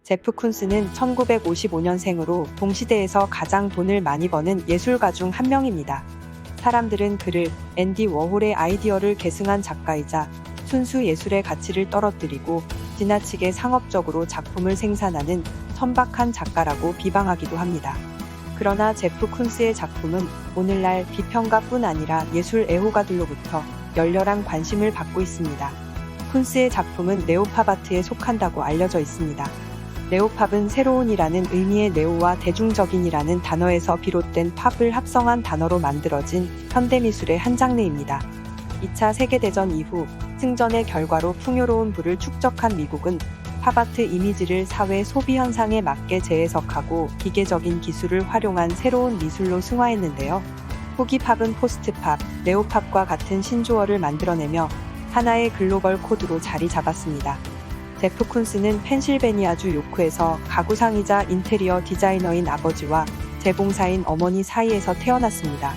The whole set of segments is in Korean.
제프 쿤스는 1955년생으로 동시대에서 가장 돈을 많이 버는 예술가 중 한 명입니다. 사람들은 그를 앤디 워홀의 아이디어를 계승한 작가이자 순수 예술의 가치를 떨어뜨리고 지나치게 상업적으로 작품을 생산하는 천박한 작가라고 비방하기도 합니다. 그러나 제프 쿤스의 작품은 오늘날 비평가뿐 아니라 예술 애호가들로부터 열렬한 관심을 받고 있습니다. 쿤스의 작품은 네오팝 아트에 속한다고 알려져 있습니다. 네오팝은 새로운이라는 의미의 네오와 대중적인이라는 단어에서 비롯된 팝을 합성한 단어로 만들어진 현대미술의 한 장르입니다. 2차 세계대전 이후 승전의 결과로 풍요로운 부를 축적한 미국은 팝아트 이미지를 사회 소비 현상에 맞게 재해석하고 기계적인 기술을 활용한 새로운 미술로 승화했는데요. 후기 팝은 포스트팝, 네오팝과 같은 신조어를 만들어내며 하나의 글로벌 코드로 자리 잡았습니다. 제프 쿤스는 펜실베니아주 요크에서 가구상이자 인테리어 디자이너인 아버지와 재봉사인 어머니 사이에서 태어났습니다.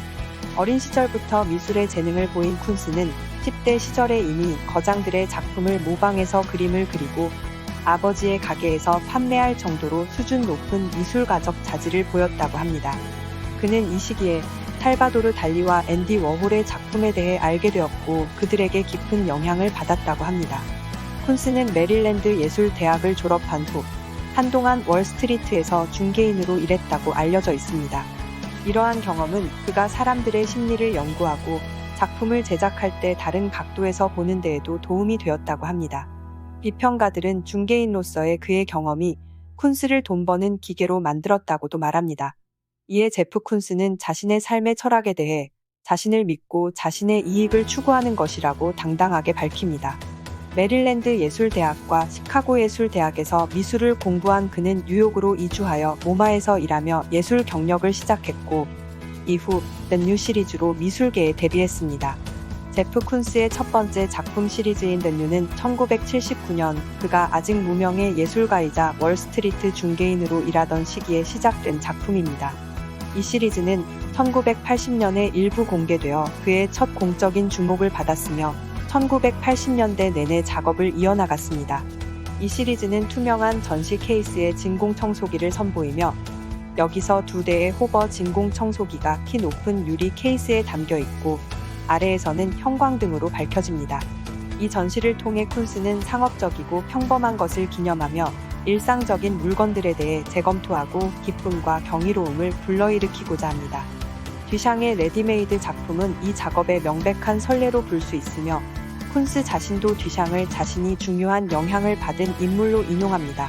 어린 시절부터 미술의 재능을 보인 쿤스는 10대 시절에 이미 거장들의 작품을 모방해서 그림을 그리고 아버지의 가게에서 판매할 정도로 수준 높은 미술가적 자질을 보였다고 합니다. 그는 이 시기에 살바도르 달리와 앤디 워홀의 작품에 대해 알게 되었고 그들에게 깊은 영향을 받았다고 합니다. 쿤스는 메릴랜드 예술대학을 졸업한 후 한동안 월스트리트에서 중개인으로 일했다고 알려져 있습니다. 이러한 경험은 그가 사람들의 심리를 연구하고 작품을 제작할 때 다른 각도에서 보는 데에도 도움이 되었다고 합니다. 비평가들은 중개인으로서의 그의 경험이 쿤스를 돈 버는 기계로 만들었다고도 말합니다. 이에 제프 쿤스는 자신의 삶의 철학에 대해 자신을 믿고 자신의 이익을 추구하는 것이라고 당당하게 밝힙니다. 메릴랜드 예술대학과 시카고 예술대학에서 미술을 공부한 그는 뉴욕으로 이주하여 모마에서 일하며 예술 경력을 시작했고 이후 The New 시리즈로 미술계에 데뷔했습니다. 제프 쿤스의 첫 번째 작품 시리즈인 The New는 1979년 그가 아직 무명의 예술가이자 월스트리트 중개인으로 일하던 시기에 시작된 작품입니다. 이 시리즈는 1980년에 일부 공개되어 그의 첫 공적인 주목을 받았으며 1980년대 내내 작업을 이어나갔습니다. 이 시리즈는 투명한 전시 케이스에 진공 청소기를 선보이며 여기서 2대의 호버 진공 청소기가 키 높은 유리 케이스에 담겨 있고 아래에서는 형광등으로 밝혀집니다. 이 전시를 통해 쿤스는 상업적이고 평범한 것을 기념하며 일상적인 물건들에 대해 재검토하고 기쁨과 경이로움을 불러일으키고자 합니다. 듀샹의 레디메이드 작품은 이 작업의 명백한 선례로 볼 수 있으며 쿤스 자신도 듀샹을 자신이 중요한 영향을 받은 인물로 인용합니다.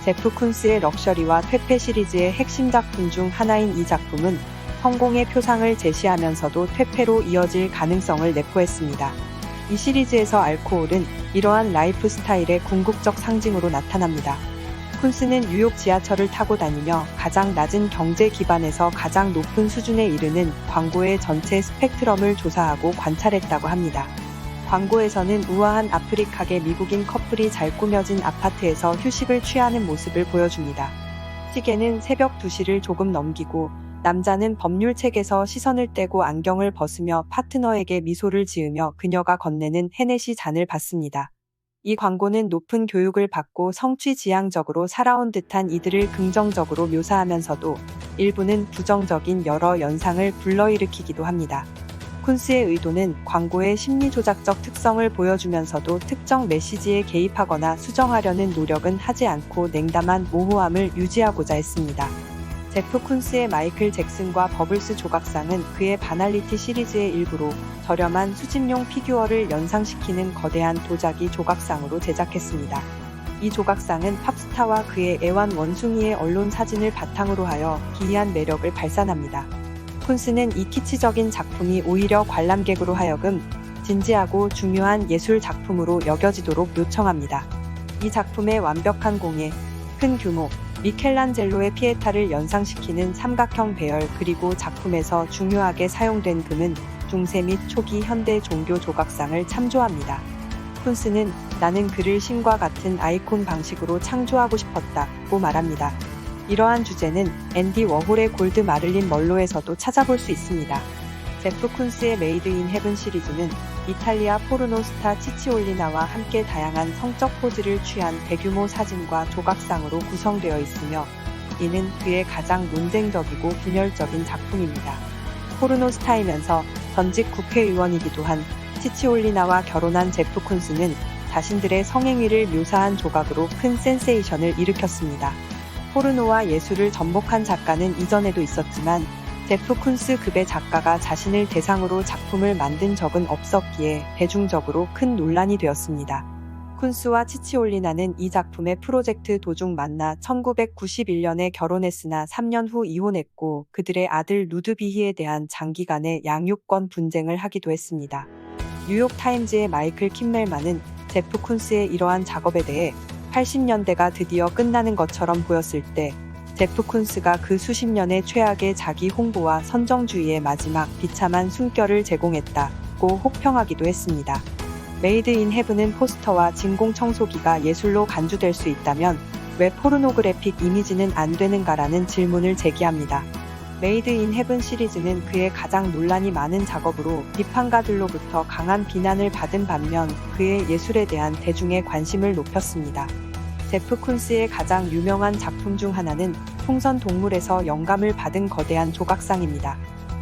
제프 쿤스의 럭셔리와 퇴폐 시리즈의 핵심 작품 중 하나인 이 작품은 성공의 표상을 제시하면서도 퇴폐로 이어질 가능성을 내포했습니다. 이 시리즈에서 알코올은 이러한 라이프 스타일의 궁극적 상징으로 나타납니다. 쿤스는 뉴욕 지하철을 타고 다니며 가장 낮은 경제 기반에서 가장 높은 수준에 이르는 광고의 전체 스펙트럼을 조사하고 관찰했다고 합니다. 광고에서는 우아한 아프리카계 미국인 커플이 잘 꾸며진 아파트에서 휴식을 취하는 모습을 보여줍니다. 시계는 새벽 2시를 조금 넘기고 남자는 법률책에서 시선을 떼고 안경을 벗으며 파트너에게 미소를 지으며 그녀가 건네는 헤네시 잔을 받습니다. 이 광고는 높은 교육을 받고 성취지향적으로 살아온 듯한 이들을 긍정적으로 묘사하면서도 일부는 부정적인 여러 연상을 불러일으키기도 합니다. 쿤스의 의도는 광고의 심리조작적 특성을 보여주면서도 특정 메시지에 개입하거나 수정하려는 노력은 하지 않고 냉담한 모호함을 유지하고자 했습니다. 제프 쿤스의 마이클 잭슨과 버블스 조각상은 그의 바날리티 시리즈의 일부로 저렴한 수집용 피규어를 연상시키는 거대한 도자기 조각상으로 제작했습니다. 이 조각상은 팝스타와 그의 애완 원숭이의 언론 사진을 바탕으로 하여 기이한 매력을 발산합니다. 쿤스는 이 키치적인 작품이 오히려 관람객으로 하여금 진지하고 중요한 예술 작품으로 여겨지도록 요청합니다. 이 작품의 완벽한 공예, 큰 규모, 미켈란젤로의 피에타를 연상시키는 삼각형 배열 그리고 작품에서 중요하게 사용된 금은 중세 및 초기 현대 종교 조각상을 참조합니다. 쿤스는 나는 그를 신과 같은 아이콘 방식으로 창조하고 싶었다고 말합니다. 이러한 주제는 앤디 워홀의 골드 마를린 멀로에서도 찾아볼 수 있습니다. 제프 쿤스의 메이드 인 헤븐 시리즈는 이탈리아 포르노 스타 치치올리나와 함께 다양한 성적 포즈를 취한 대규모 사진과 조각상으로 구성되어 있으며 이는 그의 가장 논쟁적이고 분열적인 작품입니다. 포르노 스타이면서 전직 국회의원이기도 한 치치올리나와 결혼한 제프 쿤스는 자신들의 성행위를 묘사한 조각으로 큰 센세이션을 일으켰습니다. 포르노와 예술을 접목한 작가는 이전에도 있었지만 제프 쿤스 급의 작가가 자신을 대상으로 작품을 만든 적은 없었기에 대중적으로 큰 논란이 되었습니다. 쿤스와 치치올리나는 이 작품의 프로젝트 도중 만나 1991년에 결혼했으나 3년 후 이혼했고 그들의 아들 루드비히에 대한 장기간의 양육권 분쟁을 하기도 했습니다. 뉴욕타임즈의 마이클 킴멜만은 제프 쿤스의 이러한 작업에 대해 80년대가 드디어 끝나는 것처럼 보였을 때 제프 쿤스가 그 수십 년의 최악의 자기 홍보와 선정주의의 마지막 비참한 숨결을 제공했다고 혹평하기도 했습니다. 메이드 인 헤븐은 포스터와 진공 청소기가 예술로 간주될 수 있다면 왜 포르노그래픽 이미지는 안 되는가라는 질문을 제기합니다. 메이드 인 헤븐 시리즈는 그의 가장 논란이 많은 작업으로 비판가들로부터 강한 비난을 받은 반면 그의 예술에 대한 대중의 관심을 높였습니다. 제프 쿤스의 가장 유명한 작품 중 하나는 풍선 동물에서 영감을 받은 거대한 조각상입니다.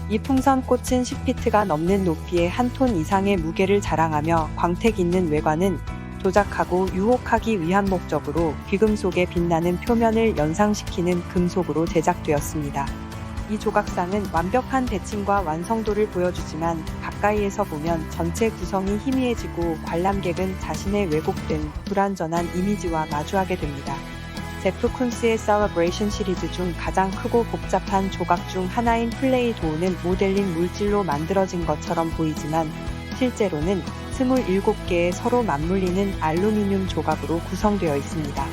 이 풍선꽃은 10피트가 넘는 높이의 한 톤 이상의 무게를 자랑하며 광택 있는 외관은 조작하고 유혹하기 위한 목적으로 귀금속의 빛나는 표면을 연상시키는 금속으로 제작되었습니다. 이 조각상은 완벽한 대칭과 완성도를 보여주지만 가까이에서 보면 전체 구성이 희미해지고 관람객은 자신의 왜곡된 불완전한 이미지와 마주하게 됩니다. 제프 쿤스의 셀러브레이션 시리즈 중 가장 크고 복잡한 조각 중 하나인 플레이 도우는 모델링 물질로 만들어진 것처럼 보이지만 실제로는 27개의 서로 맞물리는 알루미늄 조각으로 구성되어 있습니다.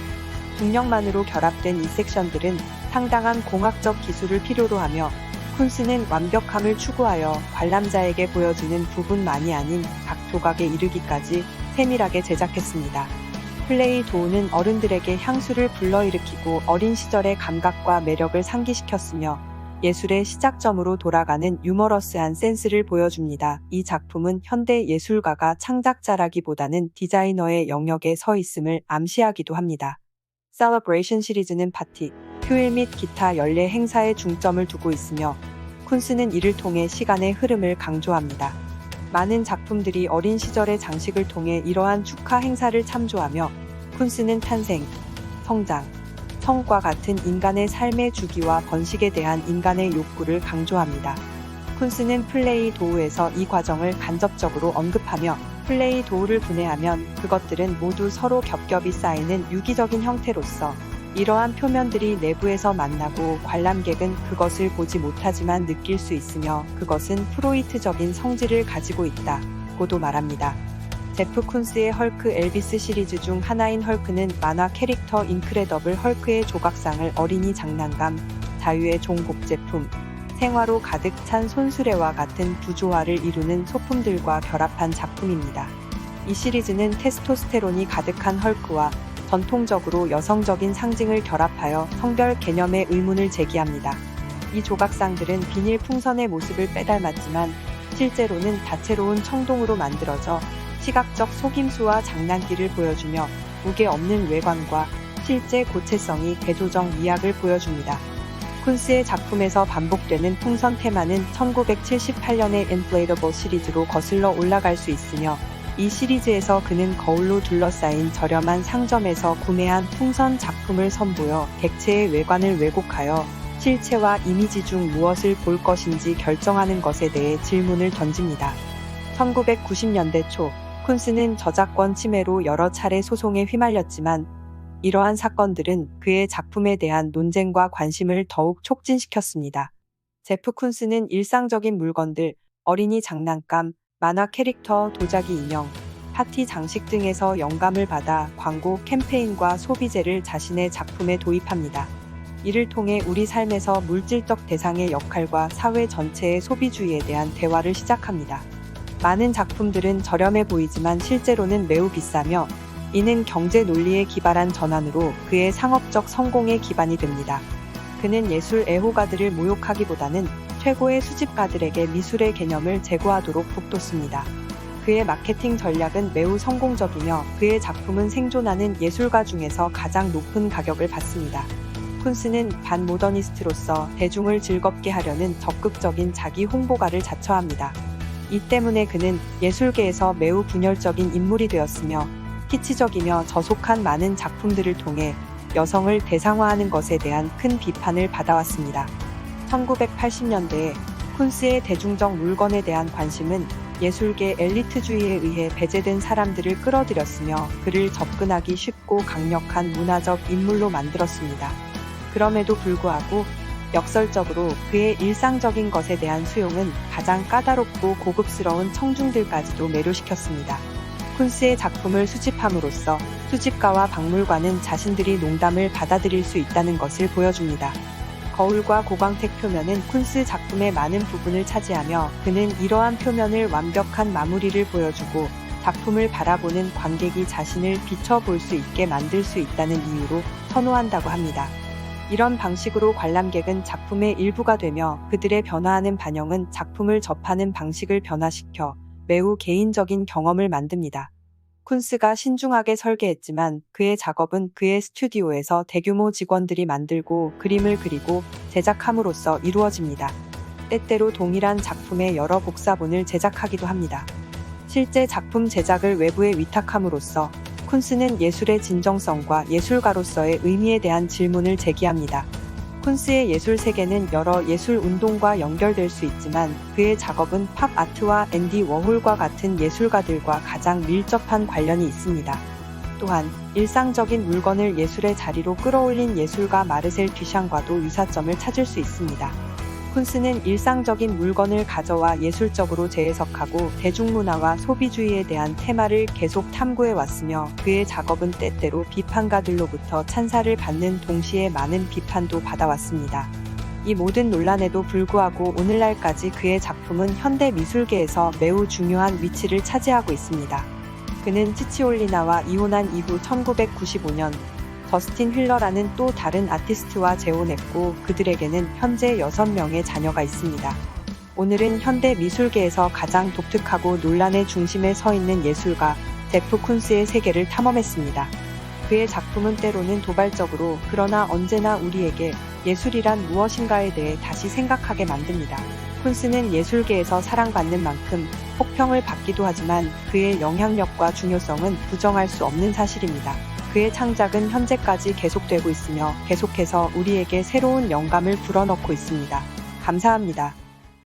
중력만으로 결합된 이 섹션들은 상당한 공학적 기술을 필요로 하며 쿤스는 완벽함을 추구하여 관람자에게 보여지는 부분만이 아닌 각 조각에 이르기까지 세밀하게 제작했습니다. 플레이 도우는 어른들에게 향수를 불러일으키고 어린 시절의 감각과 매력을 상기시켰으며 예술의 시작점으로 돌아가는 유머러스한 센스를 보여줍니다. 이 작품은 현대 예술가가 창작자라기보다는 디자이너의 영역에 서 있음을 암시하기도 합니다. 셀러브레이션 시리즈는 파티, 휴일 및 기타 연례 행사에 중점을 두고 있으며 쿤스는 이를 통해 시간의 흐름을 강조합니다. 많은 작품들이 어린 시절의 장식을 통해 이러한 축하 행사를 참조하며 쿤스는 탄생, 성장, 성과 같은 인간의 삶의 주기와 번식에 대한 인간의 욕구를 강조합니다. 쿤스는 플레이 도우에서 이 과정을 간접적으로 언급하며 플레이 도우를 분해하면 그것들은 모두 서로 겹겹이 쌓이는 유기적인 형태로서 이러한 표면들이 내부에서 만나고 관람객은 그것을 보지 못하지만 느낄 수 있으며 그것은 프로이트적인 성질을 가지고 있다고도 말합니다. 제프 쿤스의 헐크 엘비스 시리즈 중 하나인 헐크는 만화 캐릭터 인크레더블 헐크의 조각상을 어린이 장난감, 자유의 종 복제품, 생화로 가득 찬 손수레와 같은 부조화를 이루는 소품들과 결합한 작품입니다. 이 시리즈는 테스토스테론이 가득한 헐크와 전통적으로 여성적인 상징을 결합하여 성별 개념의 의문을 제기합니다. 이 조각상들은 비닐 풍선의 모습을 빼닮았지만 실제로는 다채로운 청동으로 만들어져 시각적 속임수와 장난기를 보여주며 무게 없는 외관과 실제 고체성이 대조적 미학을 보여줍니다. 쿤스의 작품에서 반복되는 풍선 테마는 1978년의 인플레이터블 시리즈로 거슬러 올라갈 수 있으며 이 시리즈에서 그는 거울로 둘러싸인 저렴한 상점에서 구매한 풍선 작품을 선보여 객체의 외관을 왜곡하여 실체와 이미지 중 무엇을 볼 것인지 결정하는 것에 대해 질문을 던집니다. 1990년대 초 쿤스는 저작권 침해로 여러 차례 소송에 휘말렸지만 이러한 사건들은 그의 작품에 대한 논쟁과 관심을 더욱 촉진시켰습니다. 제프 쿤스는 일상적인 물건들, 어린이 장난감, 만화 캐릭터, 도자기 인형, 파티 장식 등에서 영감을 받아 광고 캠페인과 소비재를 자신의 작품에 도입합니다. 이를 통해 우리 삶에서 물질적 대상의 역할과 사회 전체의 소비주의에 대한 대화를 시작합니다. 많은 작품들은 저렴해 보이지만 실제로는 매우 비싸며 이는 경제 논리에 기반한 전환으로 그의 상업적 성공의 기반이 됩니다. 그는 예술 애호가들을 모욕하기보다는 최고의 수집가들에게 미술의 개념을 제고하도록 북돋습니다. 그의 마케팅 전략은 매우 성공적이며 그의 작품은 생존하는 예술가 중에서 가장 높은 가격을 받습니다. 쿤스는 반모더니스트로서 대중을 즐겁게 하려는 적극적인 자기 홍보가를 자처합니다. 이 때문에 그는 예술계에서 매우 분열적인 인물이 되었으며 키치적이며 저속한 많은 작품들을 통해 여성을 대상화하는 것에 대한 큰 비판을 받아왔습니다. 1980년대에 쿤스의 대중적 물건에 대한 관심은 예술계 엘리트주의에 의해 배제된 사람들을 끌어들였으며 그를 접근하기 쉽고 강력한 문화적 인물로 만들었습니다. 그럼에도 불구하고 역설적으로 그의 일상적인 것에 대한 수용은 가장 까다롭고 고급스러운 청중들까지도 매료시켰습니다. 쿤스의 작품을 수집함으로써 수집가와 박물관은 자신들이 농담을 받아들일 수 있다는 것을 보여줍니다. 거울과 고광택 표면은 쿤스 작품의 많은 부분을 차지하며 그는 이러한 표면을 완벽한 마무리를 보여주고 작품을 바라보는 관객이 자신을 비춰볼 수 있게 만들 수 있다는 이유로 선호한다고 합니다. 이런 방식으로 관람객은 작품의 일부가 되며 그들의 변화하는 반영은 작품을 접하는 방식을 변화시켜 매우 개인적인 경험을 만듭니다. 쿤스가 신중하게 설계했지만 그의 작업은 그의 스튜디오에서 대규모 직원들이 만들고 그림을 그리고 제작함으로써 이루어집니다. 때때로 동일한 작품의 여러 복사본을 제작하기도 합니다. 실제 작품 제작을 외부에 위탁함으로써 쿤스는 예술의 진정성과 예술가로서의 의미에 대한 질문을 제기합니다. 쿤스의 예술 세계는 여러 예술 운동과 연결될 수 있지만 그의 작업은 팝 아트와 앤디 워홀과 같은 예술가들과 가장 밀접한 관련이 있습니다. 또한 일상적인 물건을 예술의 자리로 끌어올린 예술가 마르셀 듀샹과도 유사점을 찾을 수 있습니다. 쿤스는 일상적인 물건을 가져와 예술적으로 재해석하고 대중문화와 소비주의에 대한 테마를 계속 탐구해 왔으며 그의 작업은 때때로 비판가들로부터 찬사를 받는 동시에 많은 비판도 받아왔습니다. 이 모든 논란에도 불구하고 오늘날까지 그의 작품은 현대 미술계에서 매우 중요한 위치를 차지하고 있습니다. 그는 치치올리나와 이혼한 이후 1995년 저스틴 휠러라는 또 다른 아티스트와 재혼했고 그들에게는 현재 6명의 자녀가 있습니다. 오늘은 현대 미술계에서 가장 독특하고 논란의 중심에 서 있는 예술가 제프 쿤스의 세계를 탐험했습니다. 그의 작품은 때로는 도발적으로 그러나 언제나 우리에게 예술이란 무엇인가에 대해 다시 생각하게 만듭니다. 쿤스는 예술계에서 사랑받는 만큼 혹평을 받기도 하지만 그의 영향력과 중요성은 부정할 수 없는 사실입니다. 그의 창작은 현재까지 계속되고 있으며 계속해서 우리에게 새로운 영감을 불어넣고 있습니다. 감사합니다.